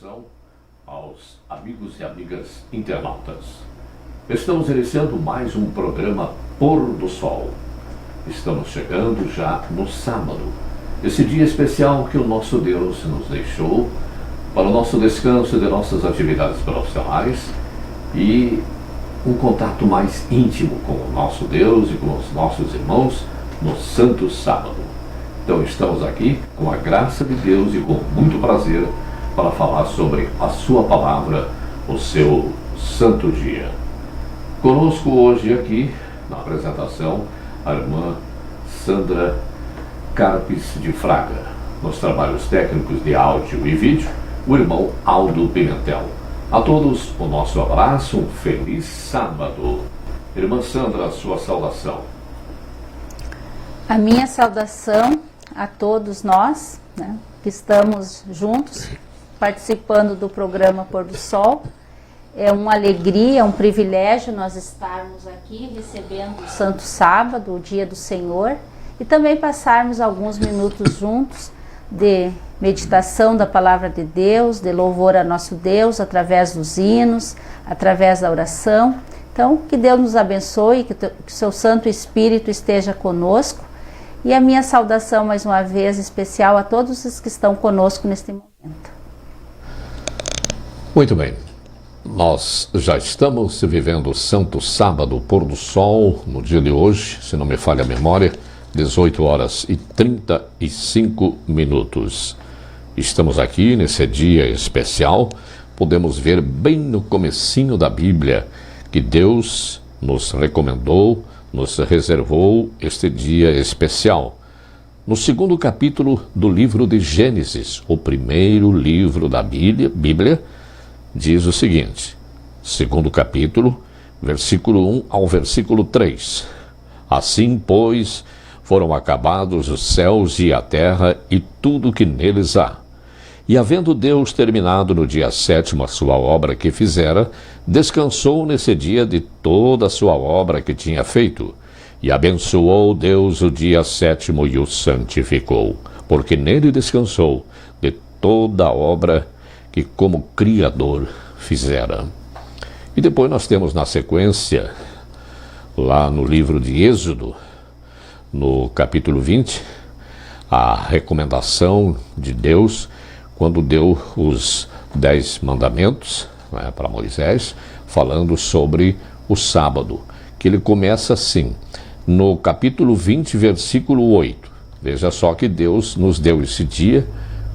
Saudação aos amigos e amigas internautas. Estamos iniciando mais um programa Pôr do Sol. Estamos chegando já no sábado, esse dia especial que o nosso Deus nos deixou para o nosso descanso de nossas atividades profissionais e um contato mais íntimo com o nosso Deus e com os nossos irmãos no Santo Sábado. Então estamos aqui com a graça de Deus e com muito prazer para falar sobre a sua palavra, o seu santo dia. Conosco hoje aqui, na apresentação, a irmã Sandra Carpes de Fraga. Nos trabalhos técnicos de áudio e vídeo, o irmão Aldo Pimentel. A todos, o nosso abraço, um feliz sábado. Irmã Sandra, a sua saudação. A minha saudação a todos nós, que estamos juntos, participando do programa Pôr do Sol. É uma alegria, é um privilégio nós estarmos aqui recebendo o Santo Sábado, o dia do Senhor, e também passarmos alguns minutos juntos de meditação da Palavra de Deus, de louvor a nosso Deus, através dos hinos, através da oração. Então, que Deus nos abençoe, que o seu Santo Espírito esteja conosco. E a minha saudação, mais uma vez, especial a todos os que estão conosco neste momento. Muito bem. Nós já estamos vivendo o Santo Sábado, o Pôr do Sol, no dia de hoje, se não me falha a memória, 18 horas e 35 minutos. Estamos aqui nesse dia especial, podemos ver bem no comecinho da Bíblia que Deus nos recomendou, nos reservou este dia especial. No segundo capítulo do livro de Gênesis, o primeiro livro da Bíblia, diz o seguinte, segundo capítulo, versículo 1 ao versículo 3. Assim, pois, foram acabados os céus e a terra e tudo que neles há. E havendo Deus terminado no dia 7º a sua obra que fizera, descansou nesse dia de toda a sua obra que tinha feito. E abençoou Deus o dia 7º e o santificou, porque nele descansou de toda a obra que como Criador fizera. E depois nós temos na sequência, lá no livro de Êxodo, no capítulo 20, a recomendação de Deus, quando deu os 10 mandamentos para Moisés, falando sobre o sábado, que ele começa assim, no capítulo 20, versículo 8. Veja só que Deus nos deu esse dia,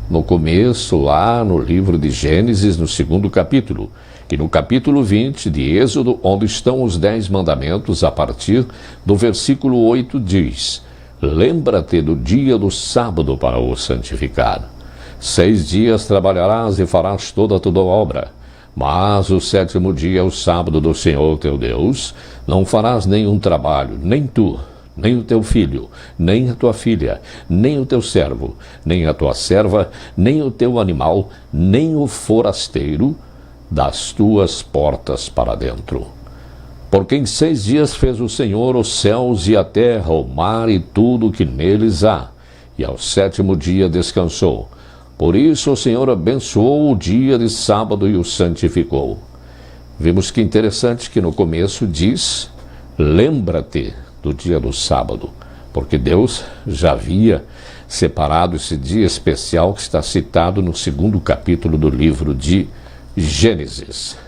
no começo, lá no livro de Gênesis, no segundo capítulo, e no capítulo 20 de Êxodo, onde estão os 10 mandamentos, a partir do versículo 8 diz, lembra-te do dia do sábado para o santificar. 6 dias trabalharás e farás toda a tua obra, mas o 7º dia é o sábado do Senhor teu Deus, não farás nenhum trabalho, nem tu, nem o teu filho, nem a tua filha, nem o teu servo, nem a tua serva, nem o teu animal, nem o forasteiro das tuas portas para dentro. Porque em 6 dias fez o Senhor os céus e a terra, o mar e tudo que neles há, e ao 7º dia descansou. Por isso o Senhor abençoou o dia de sábado e o santificou. Vimos que interessante que no começo diz, lembra-te do dia do sábado, porque Deus já havia separado esse dia especial que está citado no segundo capítulo do livro de Gênesis.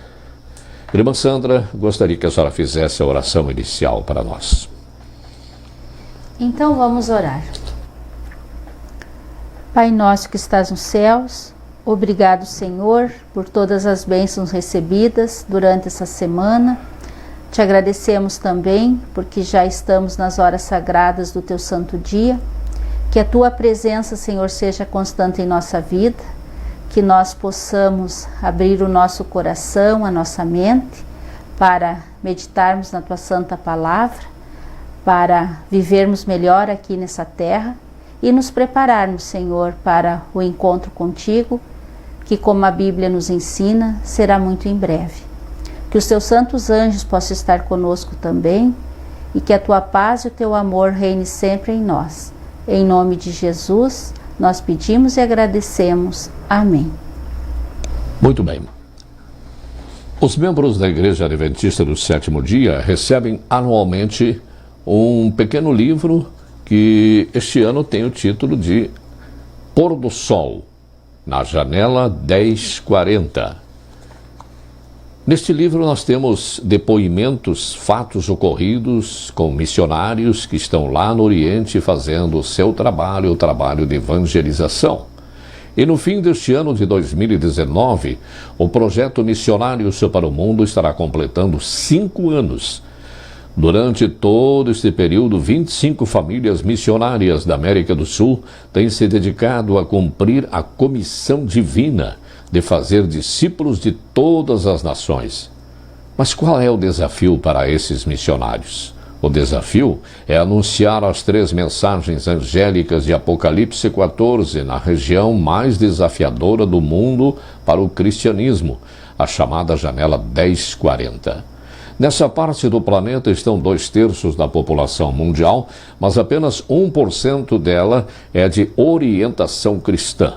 Irmã Sandra, gostaria que a senhora fizesse a oração inicial para nós. Então vamos orar. Pai nosso que estás nos céus, obrigado, Senhor, por todas as bênçãos recebidas durante essa semana. Te agradecemos também porque já estamos nas horas sagradas do teu santo dia. Que a tua presença, Senhor, seja constante em nossa vida, que nós possamos abrir o nosso coração, a nossa mente, para meditarmos na tua santa palavra, para vivermos melhor aqui nessa terra e nos prepararmos, Senhor, para o encontro contigo, que, como a Bíblia nos ensina, será muito em breve. Que os teus santos anjos possam estar conosco também e que a tua paz e o teu amor reine sempre em nós. Em nome de Jesus, nós pedimos e agradecemos. Amém. Muito bem. Os membros da Igreja Adventista do Sétimo Dia recebem anualmente um pequeno livro que este ano tem o título de Pôr do Sol, na janela 1040. Neste livro nós temos depoimentos, fatos ocorridos com missionários que estão lá no Oriente fazendo o seu trabalho, o trabalho de evangelização. E no fim deste ano de 2019, o projeto Missionários para o Mundo estará completando 5 anos. Durante todo este período, 25 famílias missionárias da América do Sul têm se dedicado a cumprir a comissão divina de fazer discípulos de todas as nações. Mas qual é o desafio para esses missionários? O desafio é anunciar as 3 mensagens angélicas de Apocalipse 14 na região mais desafiadora do mundo para o cristianismo, a chamada janela 1040. Nessa parte do planeta estão 2/3 da população mundial, mas apenas 1% dela é de orientação cristã.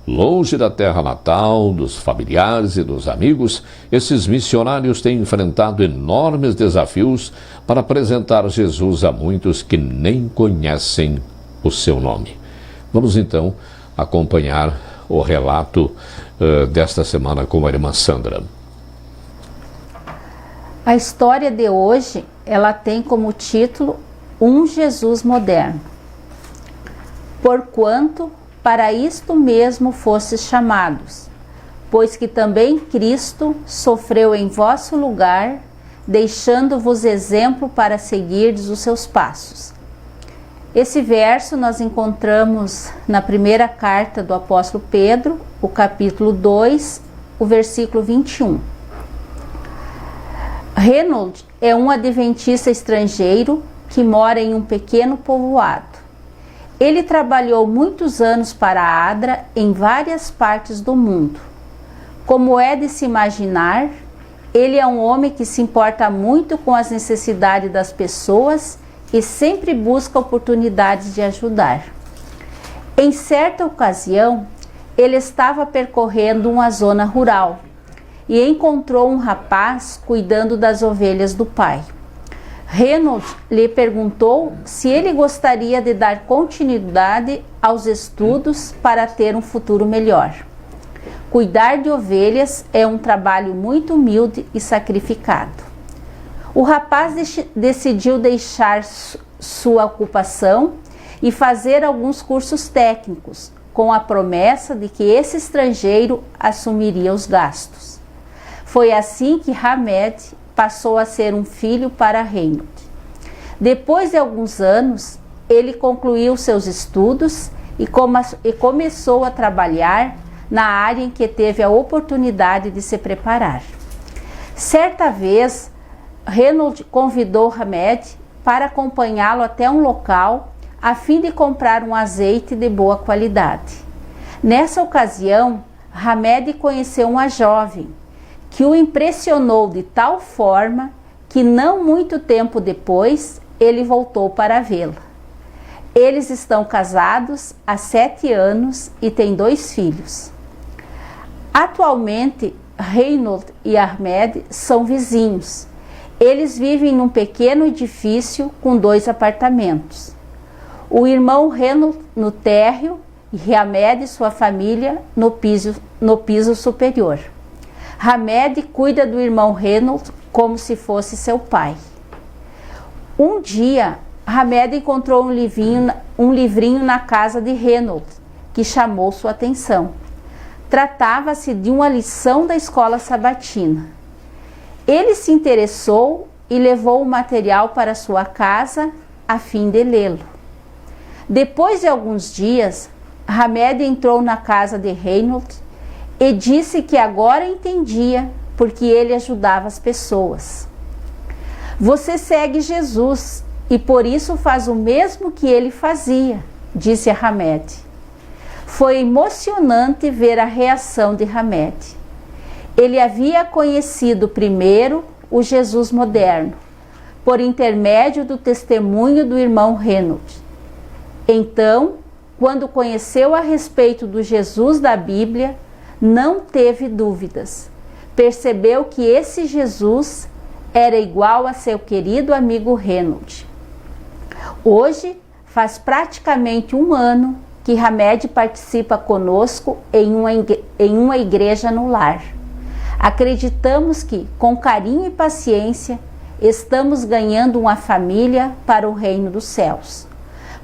Longe da terra natal, dos familiares e dos amigos, esses missionários têm enfrentado enormes desafios para apresentar Jesus a muitos que nem conhecem o seu nome. Vamos então acompanhar o relato desta semana com a irmã Sandra. A história de hoje, ela tem como título Um Jesus Moderno. Porquanto para isto mesmo fostes chamados, pois que também Cristo sofreu em vosso lugar, deixando-vos exemplo para seguirdes os seus passos. Esse verso nós encontramos na primeira carta do apóstolo Pedro, o capítulo 2, o versículo 21. Reynold é um adventista estrangeiro que mora em um pequeno povoado. Ele trabalhou muitos anos para a ADRA em várias partes do mundo. Como é de se imaginar, ele é um homem que se importa muito com as necessidades das pessoas e sempre busca oportunidades de ajudar. Em certa ocasião, ele estava percorrendo uma zona rural e encontrou um rapaz cuidando das ovelhas do pai. Reynold lhe perguntou se ele gostaria de dar continuidade aos estudos para ter um futuro melhor. Cuidar de ovelhas é um trabalho muito humilde e sacrificado. O rapaz decidiu deixar sua ocupação e fazer alguns cursos técnicos, com a promessa de que esse estrangeiro assumiria os gastos. Foi assim que Hamed passou a ser um filho para Reynold. Depois de alguns anos, ele concluiu seus estudos e começou a trabalhar na área em que teve a oportunidade de se preparar. Certa vez, Reynold convidou Hamed para acompanhá-lo até um local a fim de comprar um azeite de boa qualidade. Nessa ocasião, Hamed conheceu uma jovem que o impressionou de tal forma que não muito tempo depois ele voltou para vê-la. Eles estão casados há 7 anos e têm 2 filhos. Atualmente, Reynold e Ahmed são vizinhos. Eles vivem num pequeno edifício com 2 apartamentos. O irmão Reynold no térreo e Ahmed e sua família no piso superior. Hamed cuida do irmão Reynold como se fosse seu pai. Um dia, Hamed encontrou um livrinho na casa de Reynold, que chamou sua atenção. Tratava-se de uma lição da escola sabatina. Ele se interessou e levou o material para sua casa a fim de lê-lo. Depois de alguns dias, Hamed entrou na casa de Reynold e disse que agora entendia porque ele ajudava as pessoas. Você segue Jesus e por isso faz o mesmo que ele fazia, disse a Hamed. Foi emocionante ver a reação de Hamed. Ele havia conhecido primeiro o Jesus moderno, por intermédio do testemunho do irmão Reynold. Então, quando conheceu a respeito do Jesus da Bíblia, não teve dúvidas. Percebeu que esse Jesus era igual a seu querido amigo Reynold. Hoje, faz praticamente um ano que Hamed participa conosco em uma igreja no lar. Acreditamos que, com carinho e paciência, estamos ganhando uma família para o reino dos céus.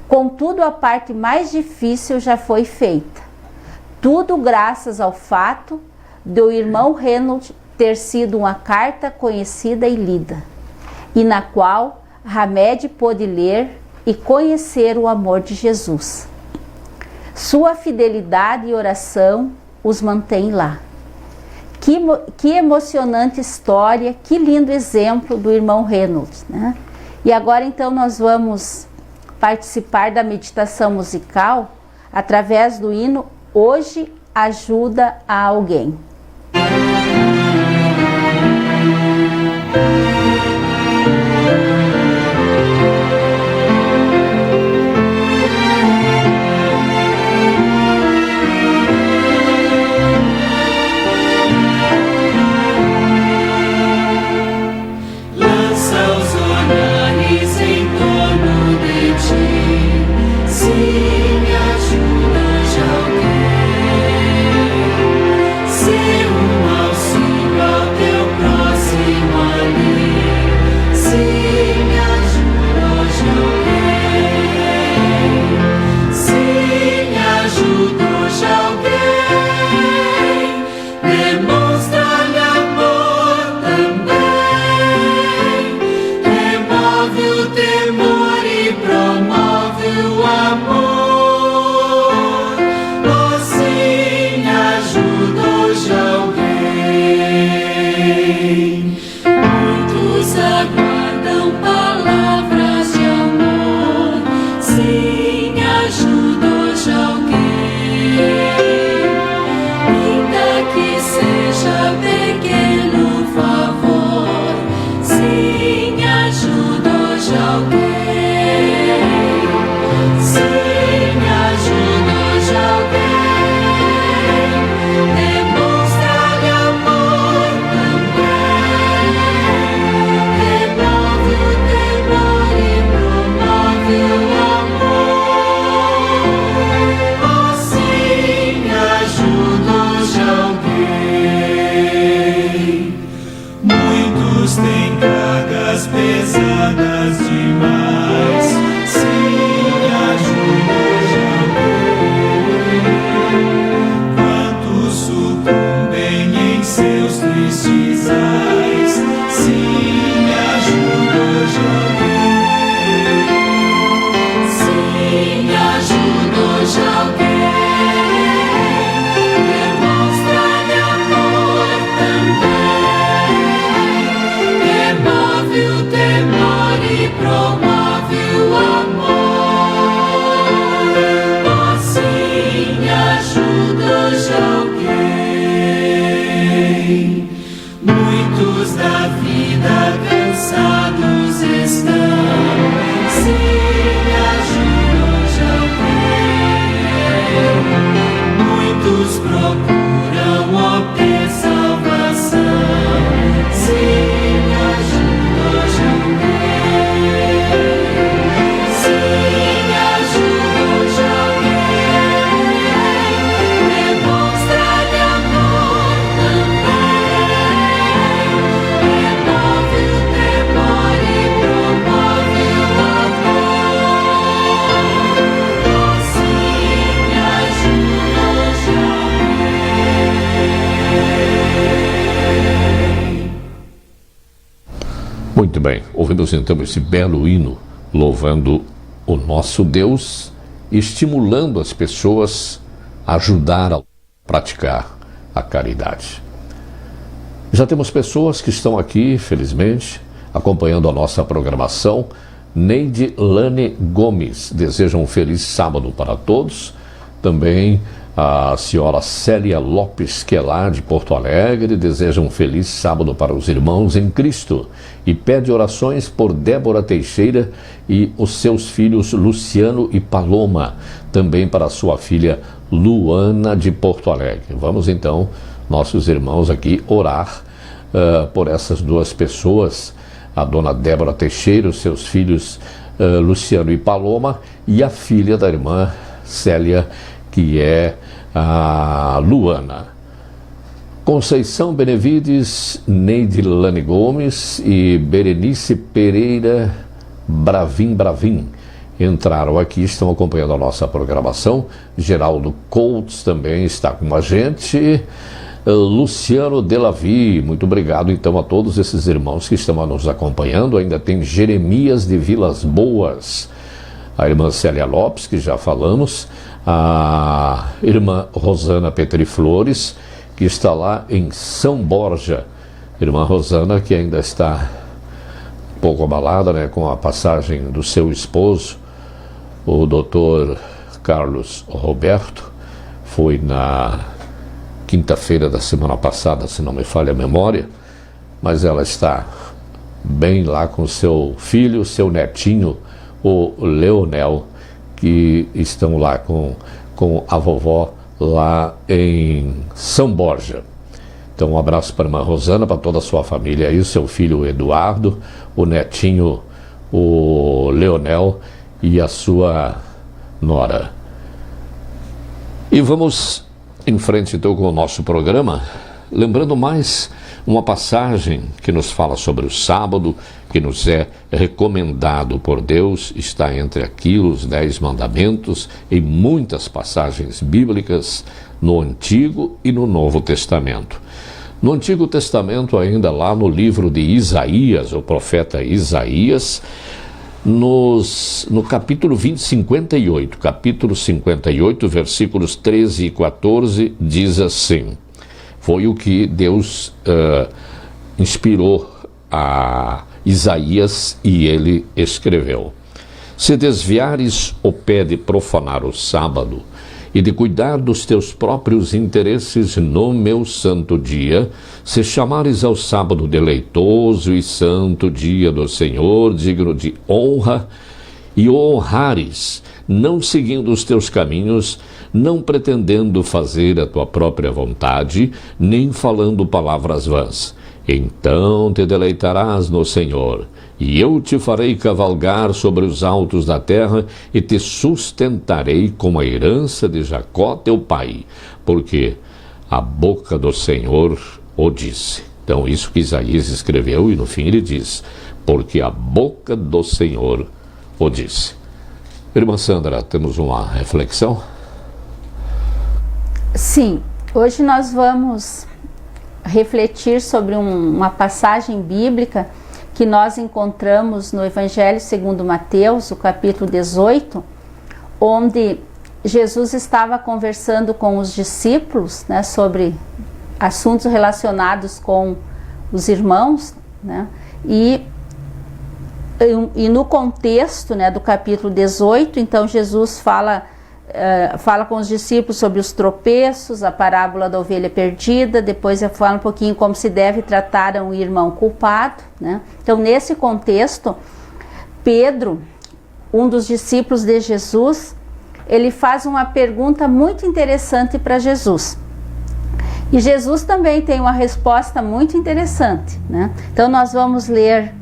Contudo, a parte mais difícil já foi feita. Tudo graças ao fato do irmão Reynold ter sido uma carta conhecida e lida, e na qual Hamed pôde ler e conhecer o amor de Jesus. Sua fidelidade e oração os mantém lá. Que emocionante história, que lindo exemplo do irmão Reynold, né? E agora então nós vamos participar da meditação musical através do hino Hoje Ajuda a Alguém. Muito bem, ouvimos então esse belo hino louvando o nosso Deus, estimulando as pessoas a ajudar a praticar a caridade. Já temos pessoas que estão aqui, felizmente, acompanhando a nossa programação. Neide Lane Gomes deseja um feliz sábado para todos. Também a senhora Célia Lopes Quelar, de Porto Alegre, deseja um feliz sábado para os irmãos em Cristo e pede orações por Débora Teixeira e os seus filhos Luciano e Paloma, também para sua filha Luana de Porto Alegre. Vamos então, nossos irmãos aqui, orar por essas duas pessoas, a dona Débora Teixeira, os seus filhos Luciano e Paloma, e a filha da irmã Célia, que é a Luana. Conceição Benevides, Neidilane Gomes e Berenice Pereira Bravin entraram aqui, estão acompanhando a nossa programação. Geraldo Coates também está com a gente. Luciano Delavi, muito obrigado então a todos esses irmãos que estão nos acompanhando. Ainda tem Jeremias de Vilas Boas, a irmã Célia Lopes, que já falamos, a irmã Rosana Petri Flores, que está lá em São Borja. Irmã Rosana, que ainda está um pouco abalada, né, com a passagem do seu esposo, o doutor Carlos Roberto. Foi na quinta-feira da semana passada, se não me falha a memória, mas ela está bem lá com seu filho, seu netinho, o Leonel, que estão lá com a vovó lá em São Borja. Então um abraço para a irmã Rosana, para toda a sua família aí, o seu filho Eduardo, o netinho, o Leonel e a sua nora. E vamos em frente então com o nosso programa, lembrando mais uma passagem que nos fala sobre o sábado, que nos é recomendado por Deus, está entre aqui os 10 mandamentos, em muitas passagens bíblicas no Antigo e no Novo Testamento. No Antigo Testamento, ainda lá no livro de Isaías, o profeta Isaías, no capítulo 58, capítulo 58, versículos 13 e 14, diz assim: foi o que Deus inspirou a Isaías e ele escreveu: se desviares o pé de profanar o sábado e de cuidar dos teus próprios interesses no meu santo dia, se chamares ao sábado deleitoso e santo dia do Senhor, digno de honra, e o honrares, não seguindo os teus caminhos, não pretendendo fazer a tua própria vontade, nem falando palavras vãs, então te deleitarás no Senhor, e eu te farei cavalgar sobre os altos da terra, e te sustentarei como a herança de Jacó teu pai, porque a boca do Senhor o disse. Então isso que Isaías escreveu, e no fim ele diz: porque a boca do Senhor o disse. Irmã Sandra, temos uma reflexão? Sim, hoje nós vamos refletir sobre uma passagem bíblica que nós encontramos no Evangelho segundo Mateus, o capítulo 18, onde Jesus estava conversando com os discípulos, né, sobre assuntos relacionados com os irmãos, né, e no contexto, né, do capítulo 18, então Jesus fala com os discípulos sobre os tropeços, a parábola da ovelha perdida, depois fala um pouquinho como se deve tratar um irmão culpado, né? Então, nesse contexto, Pedro, um dos discípulos de Jesus, ele faz uma pergunta muito interessante para Jesus. E Jesus também tem uma resposta muito interessante, né? Então, nós vamos ler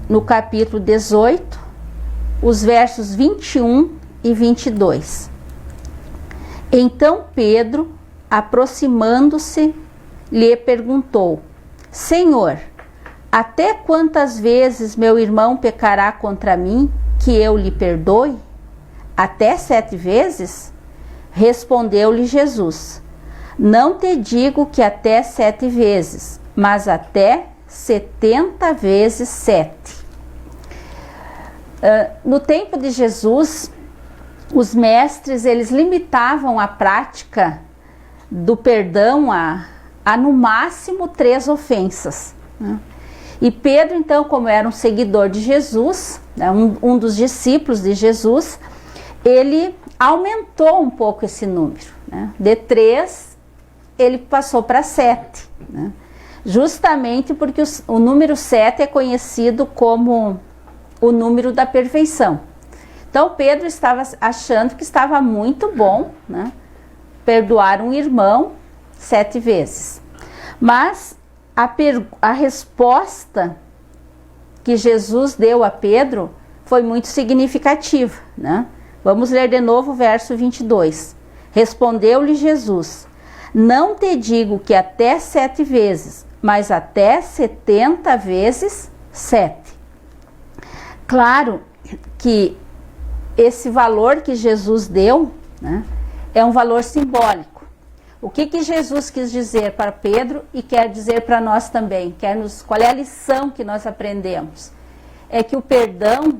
no capítulo 18, os versos 21 e 22. Então Pedro, aproximando-se, lhe perguntou: Senhor, até quantas vezes meu irmão pecará contra mim, que eu lhe perdoe? Até 7 vezes? Respondeu-lhe Jesus: não te digo que até 7 vezes, mas até 70 vezes 7. No tempo de Jesus, os mestres, eles limitavam a prática do perdão a no máximo 3 ofensas, né? E Pedro, então, como era um seguidor de Jesus, né, um dos discípulos de Jesus, ele aumentou um pouco esse número, né? De 3, ele passou para 7, né? Justamente porque o número 7 é conhecido como o número da perfeição. Então Pedro estava achando que estava muito bom, né, perdoar um irmão 7 vezes. Mas a resposta que Jesus deu a Pedro foi muito significativa, né? Vamos ler de novo o verso 22. Respondeu-lhe Jesus: não te digo que até 7 vezes, mas até 70 vezes 7. Claro que esse valor que Jesus deu, né, é um valor simbólico. O que Jesus quis dizer para Pedro e quer dizer para nós também? Qual é a lição que nós aprendemos? É que o perdão,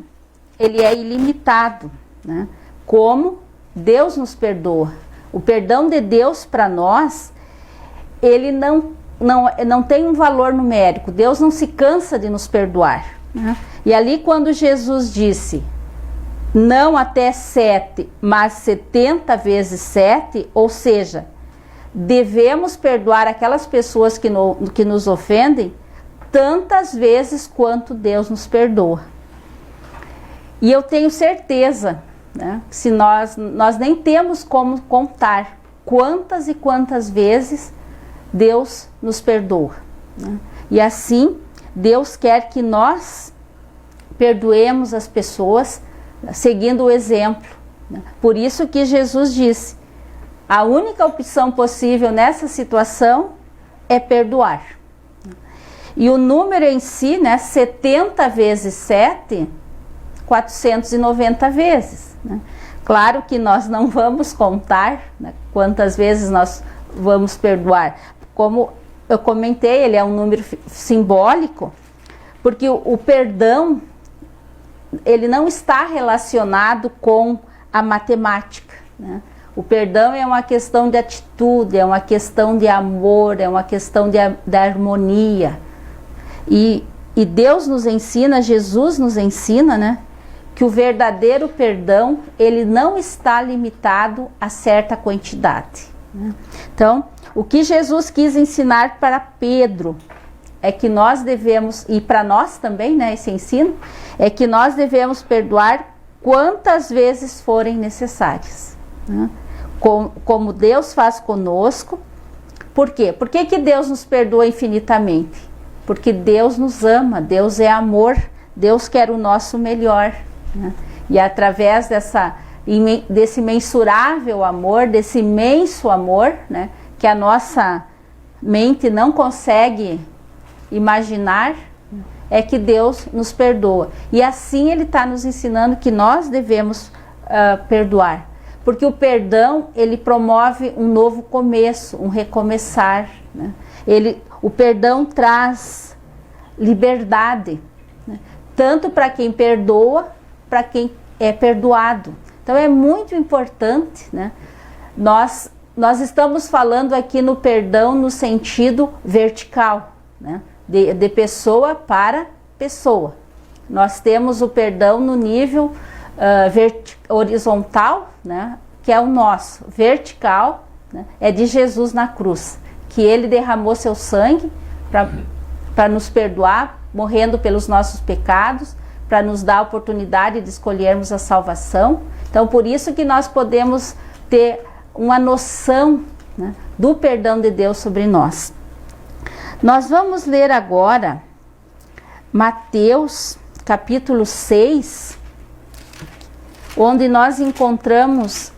ele é ilimitado, né? Como Deus nos perdoa. O perdão de Deus para nós, ele não tem um valor numérico. Deus não se cansa de nos perdoar, né? E ali quando Jesus disse, não até 7, mas 70 vezes 7, ou seja, devemos perdoar aquelas pessoas que nos ofendem tantas vezes quanto Deus nos perdoa. E eu tenho certeza, né, se nós nem temos como contar quantas e quantas vezes Deus nos perdoa, né? E assim, Deus quer que nós perdoemos as pessoas seguindo o exemplo, né? Por isso que Jesus disse, a única opção possível nessa situação é perdoar. E o número em si, né, 70 vezes 7, 490 vezes, né? Claro que nós não vamos contar, né, quantas vezes nós vamos perdoar. Como eu comentei, ele é um número simbólico, porque o perdão, ele não está relacionado com a matemática, né? O perdão é uma questão de atitude, é uma questão de amor, é uma questão de harmonia. E Deus nos ensina, Jesus nos ensina, né, que o verdadeiro perdão, ele não está limitado a certa quantidade, né? Então, o que Jesus quis ensinar para Pedro é que nós devemos, e para nós também, né, esse ensino, é que nós devemos perdoar quantas vezes forem necessárias, né? Como Deus faz conosco. Por quê? Por que Deus nos perdoa infinitamente? Porque Deus nos ama, Deus é amor, Deus quer o nosso melhor, né? E através desse mensurável amor, desse imenso amor, né, que a nossa mente não consegue imaginar, é que Deus nos perdoa. E assim Ele está nos ensinando que nós devemos perdoar. Porque o perdão, ele promove um novo começo, um recomeçar, né? O perdão traz liberdade, né? Tanto para quem perdoa, para quem é perdoado. Então é muito importante, né? Nós estamos falando aqui no perdão no sentido vertical, né? De pessoa para pessoa. Nós temos o perdão no nível horizontal, né, que é o nosso. Vertical, né, é de Jesus na cruz, que Ele derramou seu sangue para nos perdoar, morrendo pelos nossos pecados, para nos dar a oportunidade de escolhermos a salvação. Então, por isso que nós podemos ter uma noção, né, do perdão de Deus sobre nós. Nós vamos ler agora Mateus capítulo 6, onde nós encontramos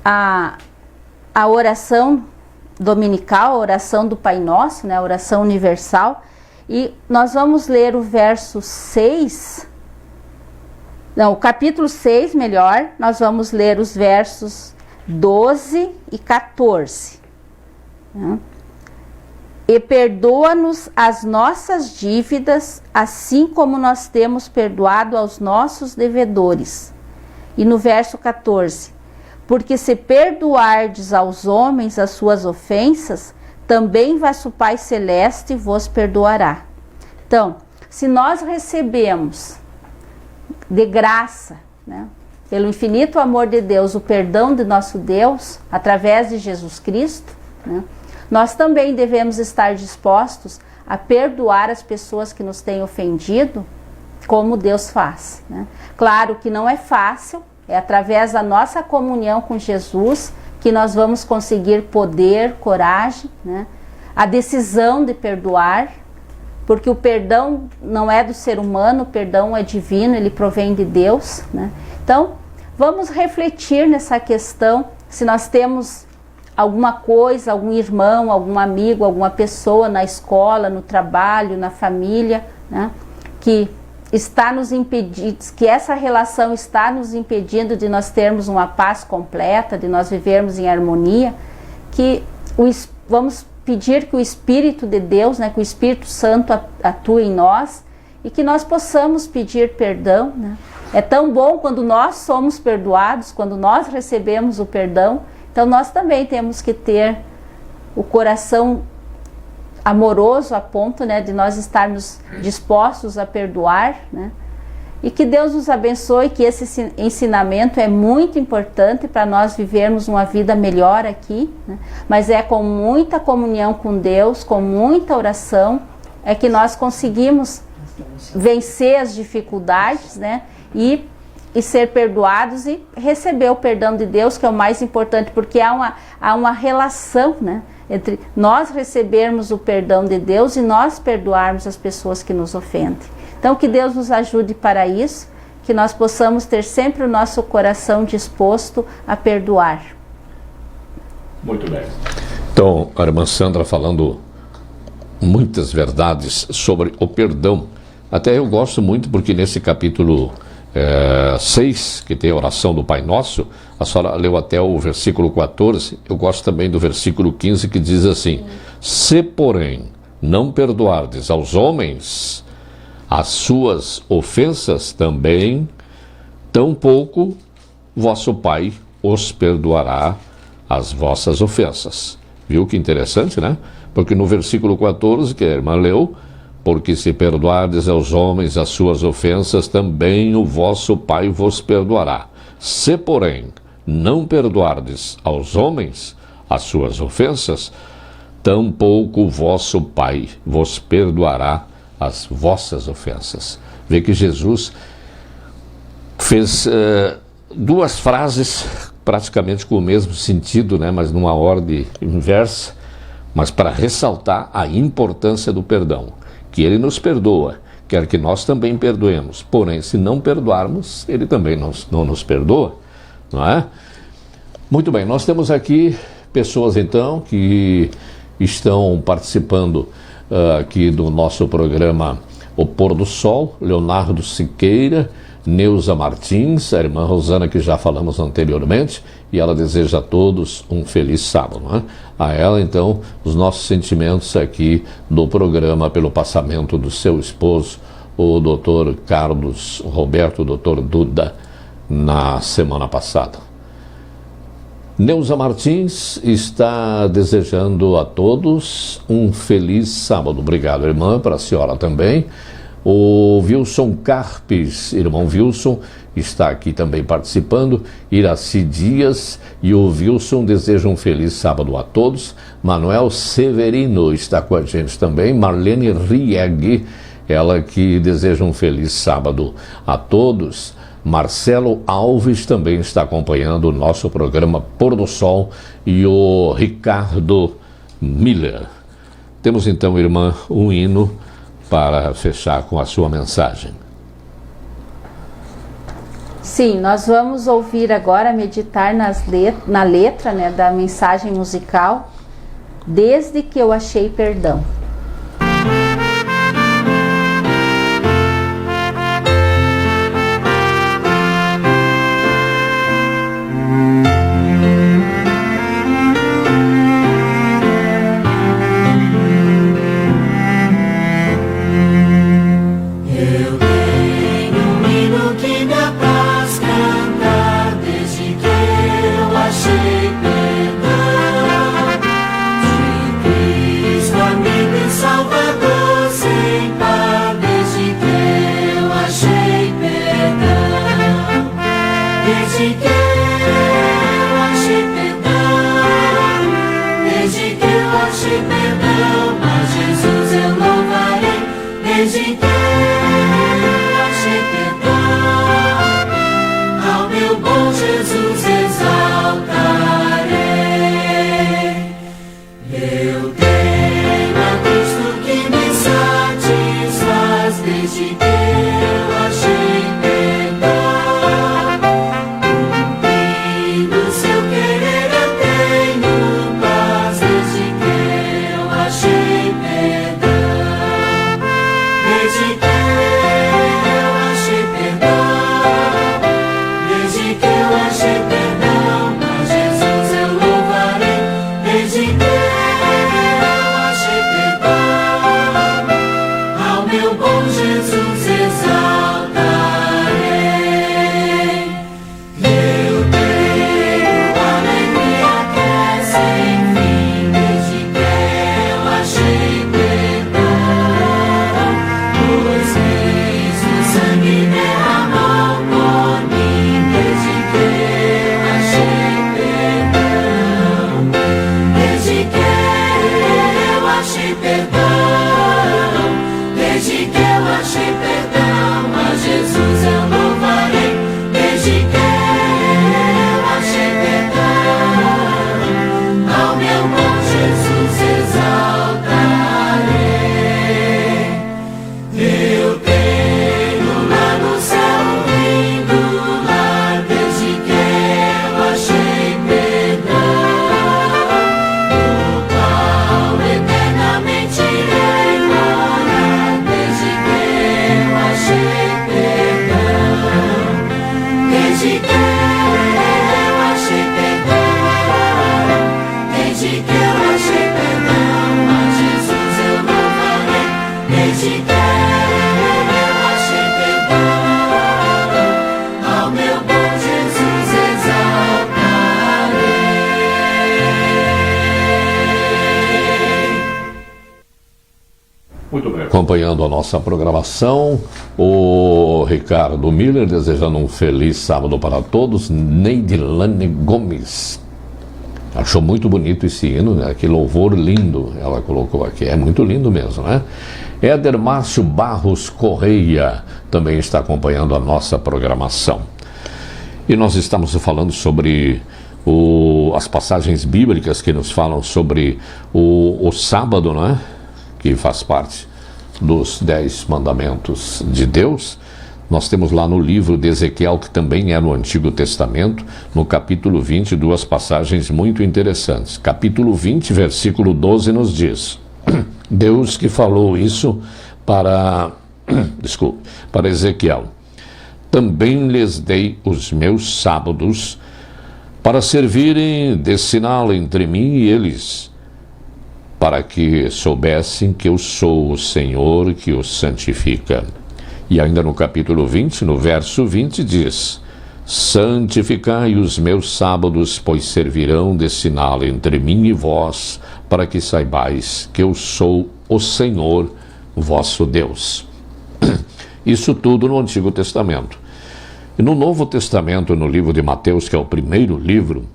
a oração dominical, a oração do Pai Nosso, né, a oração universal, e nós vamos ler o verso 6, não, o capítulo 6, melhor, nós vamos ler os versos 12 e 14, né? E perdoa-nos as nossas dívidas, assim como nós temos perdoado aos nossos devedores. E no verso 14, porque se perdoardes aos homens as suas ofensas, também vosso Pai Celeste vos perdoará. Então, se nós recebemos de graça, né, pelo infinito amor de Deus, o perdão de nosso Deus, através de Jesus Cristo, né, nós também devemos estar dispostos a perdoar as pessoas que nos têm ofendido, como Deus faz, né? Claro que não é fácil, é através da nossa comunhão com Jesus que nós vamos conseguir poder, coragem, né? A decisão de perdoar, porque o perdão não é do ser humano, o perdão é divino, ele provém de Deus, né? Então, vamos refletir nessa questão, se nós temos alguma coisa, algum irmão, algum amigo, alguma pessoa na escola, no trabalho, na família, né, que está nos impedindo, que essa relação está nos impedindo de nós termos uma paz completa, de nós vivermos em harmonia, que vamos pedir que o Espírito de Deus, né, que o Espírito Santo atue em nós e que nós possamos pedir perdão, né? É tão bom quando nós somos perdoados, quando nós recebemos o perdão. Então nós também temos que ter o coração amoroso a ponto, né, de nós estarmos dispostos a perdoar, né? E que Deus nos abençoe, que esse ensinamento é muito importante para nós vivermos uma vida melhor aqui, né? Mas é com muita comunhão com Deus, com muita oração, é que nós conseguimos vencer as dificuldades, né? E ser perdoados e receber o perdão de Deus, que é o mais importante, porque há uma relação, né, entre nós recebermos o perdão de Deus e nós perdoarmos as pessoas que nos ofendem. Então, que Deus nos ajude para isso, que nós possamos ter sempre o nosso coração disposto a perdoar. Muito bem. Então, a irmã Sandra falando muitas verdades sobre o perdão. Até eu gosto muito porque nesse capítulo 6, que tem a oração do Pai Nosso, a senhora leu até o versículo 14, eu gosto também do versículo 15, que diz assim: se, porém, não perdoardes aos homens as suas ofensas, também, tampouco vosso Pai os perdoará as vossas ofensas. Viu que interessante, né? Porque no versículo 14, que a irmã leu, porque se perdoardes aos homens as suas ofensas, também o vosso Pai vos perdoará. Se, porém, não perdoardes aos homens as suas ofensas, tampouco o vosso Pai vos perdoará as vossas ofensas. Vê que Jesus fez duas frases praticamente com o mesmo sentido, né, mas numa ordem inversa, mas para ressaltar a importância do perdão. Que ele nos perdoa, quer que nós também perdoemos. Porém, se não perdoarmos, ele também não nos perdoa, não é? Muito bem, nós temos aqui pessoas, então, que estão participando aqui do nosso programa O Pôr do Sol. Leonardo Siqueira, Neuza Martins, a irmã Rosana, que já falamos anteriormente, e ela deseja a todos um feliz sábado, não é? A ela, então, os nossos sentimentos aqui do programa pelo passamento do seu esposo, o Dr. Carlos Roberto, Dr. Duda, na semana passada. Neuza Martins está desejando a todos um feliz sábado. Obrigado, irmã, para a senhora também. O Wilson Carpes, irmão Wilson, está aqui também participando. Iraci Dias e o Wilson desejam um feliz sábado a todos. Manuel Severino está com a gente também. Marlene Rieg, ela que deseja um feliz sábado a todos. Marcelo Alves também está acompanhando o nosso programa Pôr do Sol e o Ricardo Miller. Temos então, irmã, um hino para fechar com a sua mensagem. Sim, nós vamos ouvir agora, meditar na letra, né, da mensagem musical, Desde que eu achei perdão. Ao meu bom Jesus exaltarei. Acompanhando a nossa programação, o Ricardo Miller desejando um feliz sábado para todos. Neidilane Gomes achou muito bonito esse hino, né? Que louvor lindo ela colocou aqui, é muito lindo mesmo, né? Éder Márcio Barros Correia também está acompanhando a nossa programação. E nós estamos falando sobre as passagens bíblicas que nos falam sobre o sábado, né? Que faz parte dos 10 mandamentos de Deus. Nós temos lá no livro de Ezequiel, que também é no Antigo Testamento, no capítulo 20, duas passagens muito interessantes. Capítulo 20, versículo 12 nos diz: Deus que falou isso para Ezequiel: também lhes dei os meus sábados para servirem de sinal entre mim e eles, para que soubessem que eu sou o Senhor que os santifica. E ainda no capítulo 20, no verso 20, diz: santificai os meus sábados, pois servirão de sinal entre mim e vós, para que saibais que eu sou o Senhor vosso Deus. Isso tudo no Antigo Testamento. E no Novo Testamento, no livro de Mateus, que é o primeiro livro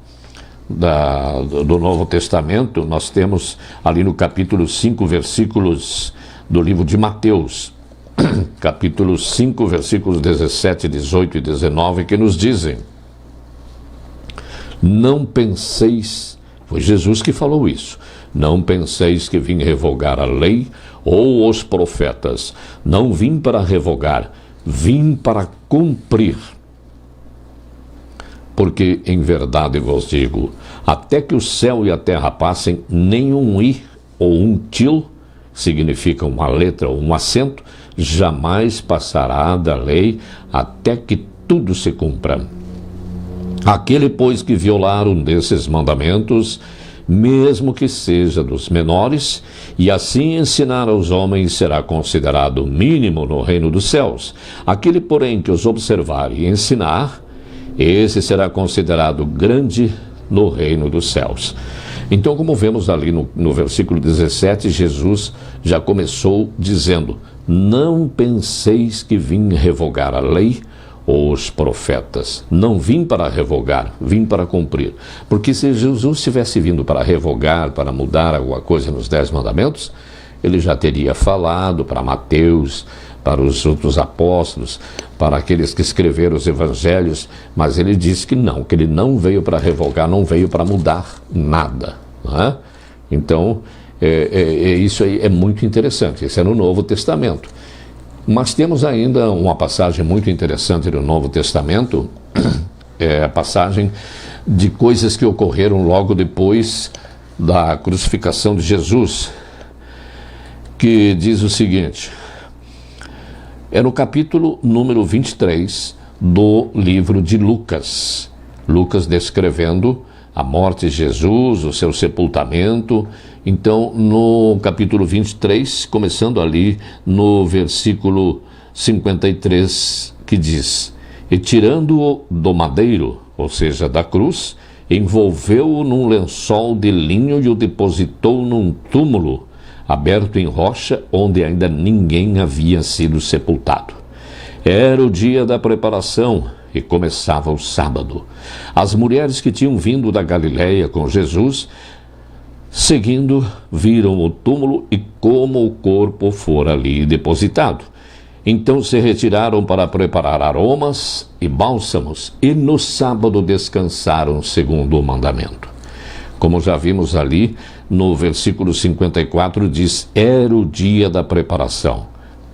do Novo Testamento, nós temos ali no capítulo 5, versículos do livro de Mateus, capítulo 5, versículos 17, 18 e 19, que nos dizem: não penseis, foi Jesus que falou isso, não penseis que vim revogar a lei ou os profetas. Não vim para revogar, vim para cumprir. Porque em verdade vos digo, até que o céu e a terra passem, nem um i ou um til, significa uma letra ou um acento, jamais passará da lei até que tudo se cumpra. Aquele, pois, que violar um desses mandamentos, mesmo que seja dos menores, e assim ensinar aos homens, será considerado mínimo no reino dos céus. Aquele, porém, que os observar e ensinar, esse será considerado grande no reino dos céus. Então, como vemos ali no versículo 17, Jesus já começou dizendo: não penseis que vim revogar a lei ou os profetas. Não vim para revogar, vim para cumprir. Porque se Jesus tivesse vindo para revogar, para mudar alguma coisa nos 10 mandamentos, ele já teria falado para Mateus, para os outros apóstolos, para aqueles que escreveram os evangelhos, mas ele disse que ele não veio para revogar, não veio para mudar nada, não é? Então, isso aí é muito interessante. Isso é no Novo Testamento. Mas temos ainda uma passagem muito interessante no Novo Testamento, é a passagem de coisas que ocorreram logo depois da crucificação de Jesus, que diz o seguinte, é no capítulo número 23 do livro de Lucas. Lucas descrevendo a morte de Jesus, o seu sepultamento. Então, no capítulo 23, começando ali no versículo 53, que diz: E tirando-o do madeiro, ou seja, da cruz, envolveu-o num lençol de linho e o depositou num túmulo aberto em rocha, onde ainda ninguém havia sido sepultado. Era o dia da preparação e começava o sábado. As mulheres que tinham vindo da Galiléia com Jesus, seguindo, viram o túmulo e como o corpo fora ali depositado. Então se retiraram para preparar aromas e bálsamos, e no sábado descansaram segundo o mandamento. Como já vimos ali, no versículo 54 diz, era o dia da preparação.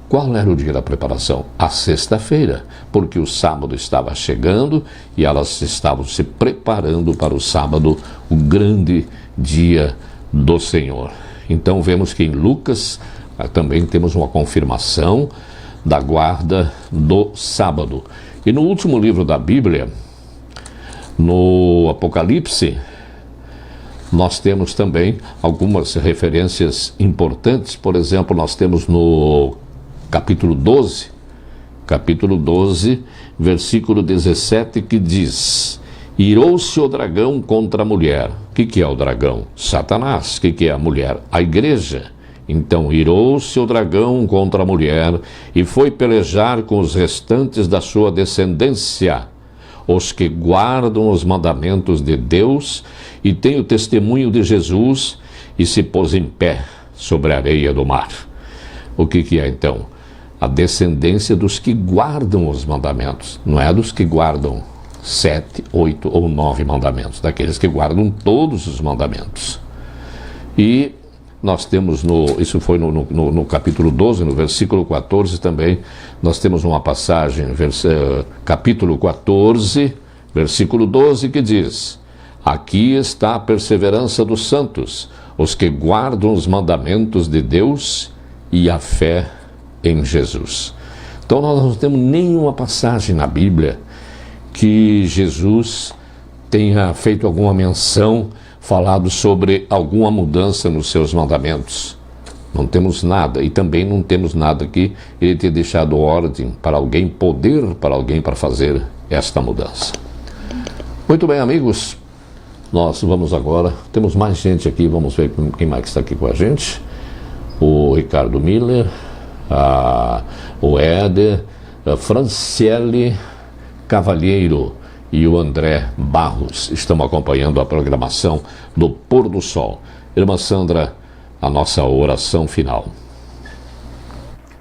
Qual era o dia da preparação? A sexta-feira, porque o sábado estava chegando e elas estavam se preparando para o sábado, o grande dia do Senhor. Então vemos que em Lucas também temos uma confirmação da guarda do sábado. E no último livro da Bíblia, no Apocalipse, nós temos também algumas referências importantes. Por exemplo, nós temos no capítulo 12, versículo 17, que diz: Irou-se o dragão contra a mulher. O que é o dragão? Satanás. O que é a mulher? A igreja. Então, irou-se o dragão contra a mulher e foi pelejar com os restantes da sua descendência, os que guardam os mandamentos de Deus e têm o testemunho de Jesus, e se pôs em pé sobre a areia do mar. O que é então? A descendência dos que guardam os mandamentos, não é dos que guardam 7, 8 ou 9 mandamentos, daqueles que guardam todos os mandamentos. E nós temos, isso foi no capítulo 12, no versículo 14 também, nós temos uma passagem, capítulo 14, versículo 12, que diz: Aqui está a perseverança dos santos, os que guardam os mandamentos de Deus e a fé em Jesus. Então nós não temos nenhuma passagem na Bíblia que Jesus tenha feito alguma menção, falado sobre alguma mudança nos seus mandamentos. Não temos nada, e também não temos nada que ele tenha deixado ordem para alguém, poder para alguém para fazer esta mudança. Muito bem, amigos, nós vamos agora, temos mais gente aqui, vamos ver quem mais está aqui com a gente. O Ricardo Miller, o Éder, a Franciele Cavalheiro e o André Barros estão acompanhando a programação do Pôr do Sol. Irmã Sandra, a nossa oração final.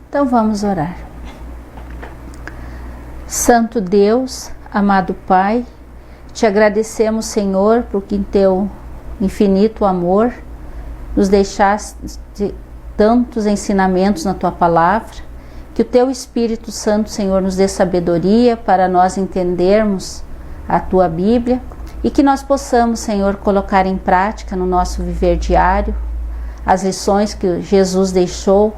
Então vamos orar. Santo Deus, amado Pai, te agradecemos, Senhor, porque em teu infinito amor nos deixaste tantos ensinamentos na tua palavra, que o teu Espírito Santo, Senhor, nos dê sabedoria para nós entendermos a tua Bíblia e que nós possamos, Senhor, colocar em prática no nosso viver diário as lições que Jesus deixou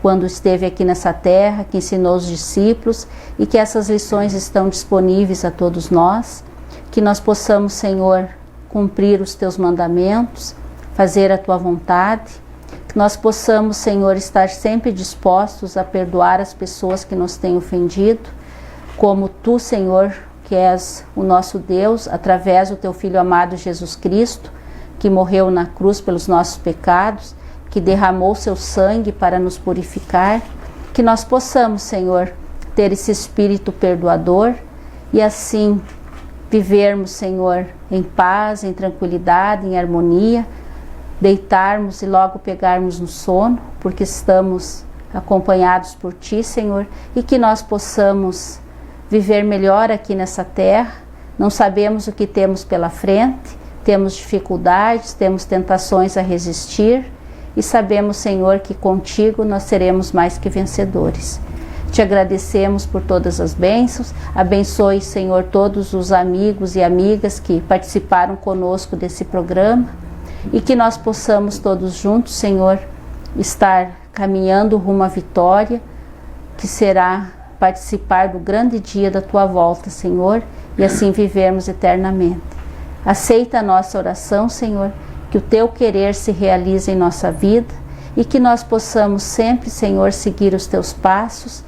quando esteve aqui nessa terra, que ensinou os discípulos, e que essas lições estão disponíveis a todos nós, que nós possamos, Senhor, cumprir os teus mandamentos, fazer a tua vontade, que nós possamos, Senhor, estar sempre dispostos a perdoar as pessoas que nos têm ofendido, como tu, Senhor, que és o nosso Deus, através do teu Filho amado Jesus Cristo, que morreu na cruz pelos nossos pecados, que derramou seu sangue para nos purificar, que nós possamos, Senhor, ter esse espírito perdoador e assim vivermos, Senhor, em paz, em tranquilidade, em harmonia, deitarmos e logo pegarmos no sono, porque estamos acompanhados por Ti, Senhor, e que nós possamos viver melhor aqui nessa terra. Não sabemos o que temos pela frente, temos dificuldades, temos tentações a resistir, e sabemos, Senhor, que contigo nós seremos mais que vencedores. Te agradecemos por todas as bênçãos. Abençoe, Senhor, todos os amigos e amigas que participaram conosco desse programa e que nós possamos todos juntos, Senhor, estar caminhando rumo à vitória, que será participar do grande dia da Tua volta, Senhor, e assim vivermos eternamente. Aceita a nossa oração, Senhor, que o Teu querer se realize em nossa vida e que nós possamos sempre, Senhor, seguir os Teus passos,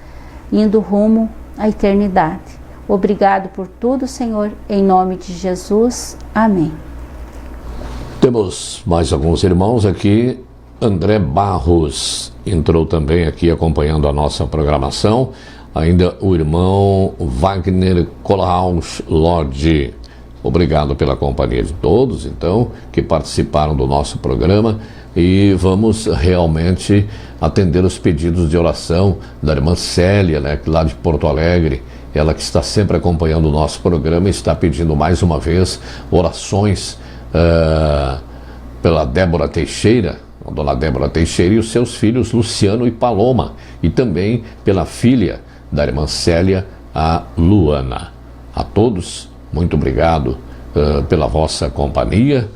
indo rumo à eternidade. Obrigado por tudo, Senhor, em nome de Jesus. Amém. Temos mais alguns irmãos aqui. André Barros entrou também aqui acompanhando a nossa programação. Ainda o irmão Wagner Colaus Lodge. Obrigado pela companhia de todos, então, que participaram do nosso programa. E vamos realmente atender os pedidos de oração da irmã Célia, né, lá de Porto Alegre. Ela que está sempre acompanhando o nosso programa e está pedindo mais uma vez orações pela Débora Teixeira, a dona Débora Teixeira e os seus filhos Luciano e Paloma. E também pela filha da irmã Célia, a Luana. A todos, muito obrigado pela vossa companhia.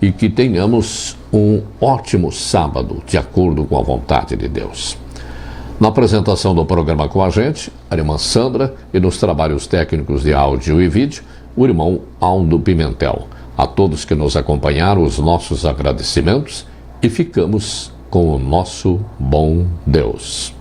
E que tenhamos um ótimo sábado, de acordo com a vontade de Deus. Na apresentação do programa com a gente, a irmã Sandra, e nos trabalhos técnicos de áudio e vídeo, o irmão Aldo Pimentel. A todos que nos acompanharam, os nossos agradecimentos e ficamos com o nosso bom Deus.